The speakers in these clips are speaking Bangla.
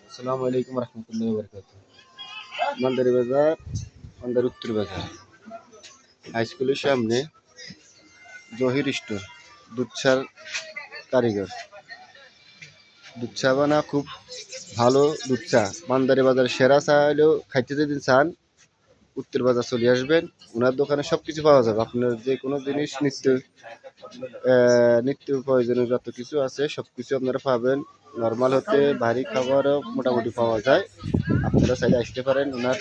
আসসালামু আলাইকুম রহমতুল্লাহি ওয়া বারাকাতুহু। মান্দারি বাজার, মান্দার উত্তর বাজার হাই স্কুলের সামনে জহির স্টোর, দুধ চার কারিগর। দুধ চা বানা খুব ভালো দুধ চা। মান্দারি বাজার সেরা চা হলেও খাইতে যদি চান উত্তর বাজার চলে আসবেন। ওনার দোকানে সব কিছু পাওয়া যাবে। আপনার যে কোনো জিনিস নিত্য প্রয়োজনীয় যত কিছু আছে সব কিছু আপনারা পাবেন। নর্মাল হতে ভারী খাবারও মোটামুটি পাওয়া যায়। আপনারা চাইলে আসতে পারেন। ওনার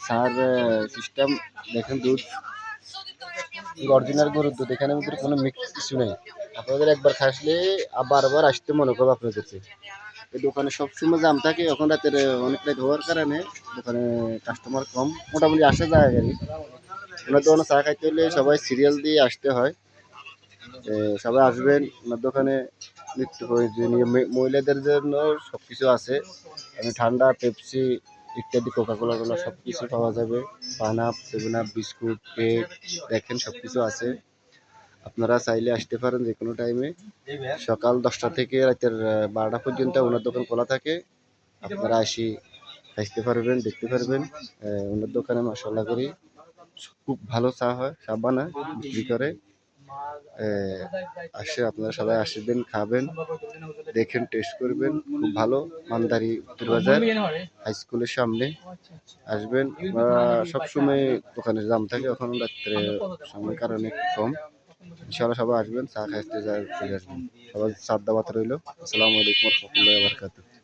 চার সিস্টেম দেখেন, দুধ অরিজিনাল গরুর দুধ, এখানে আমাদের কোনো মিক্স কিছু নেই। আপনাদের একবার খাসলে বারবার আসতে মনে করবো আপনাদেরকে। এই দোকানে সবসময় জাম থাকে, এখন রাতের অনেক রাত হওয়ার কারণে দোকানে কাস্টমার কম, মোটামুটি আসা যায় গাড়ি। ওনার দোকানে চা খাইতে হলে সবাই সিরিয়াল দিয়ে আসতে হয়। সবাই আসবেন ওনার দোকানে। নিত্য প্রয়োজনীয় মহিলাদের জন্য সব কিছু আছে। ঠান্ডা, পেপসি ইত্যাদি, কোকাকোলা টোলা সব কিছু পাওয়া যাবে। পানাপ, সেভেন আপ, বিস্কুট, কেক দেখেন সব কিছু আছে। আপনারা চাইলে আসতে পারেন যে কোনো টাইমে। সকাল 10টা থেকে রাতের 12টা পর্যন্ত ওনার দোকান খোলা থাকে। আপনারা আসি আসতে পারবেন, দেখতে পারবেন। ওনার দোকানে মাশাআল্লাহ করি খুব ভালো চা হয়, চা বানায়, বিক্রি করে। আসে আপনারা সবাই আসবেন, খাবেন, দেখেন, টেস্ট করবেন। খুব ভালো। মান্দারি উত্তর বাজার হাই স্কুলের সামনে আসবেন। আপনারা সবসময় দোকানের দাম থাকে, এখন রাত্রে সময় কারণে একটু কম। ইনশাআল্লাহ সবাই আসবেন, চা খাইতে চলে আসবেন। সবাই সাদ দাওয়াত রইল। আসসালামু আলাইকুম ওয়া রাহমাতুল্লাহি ওয়া বারাকাতুহু।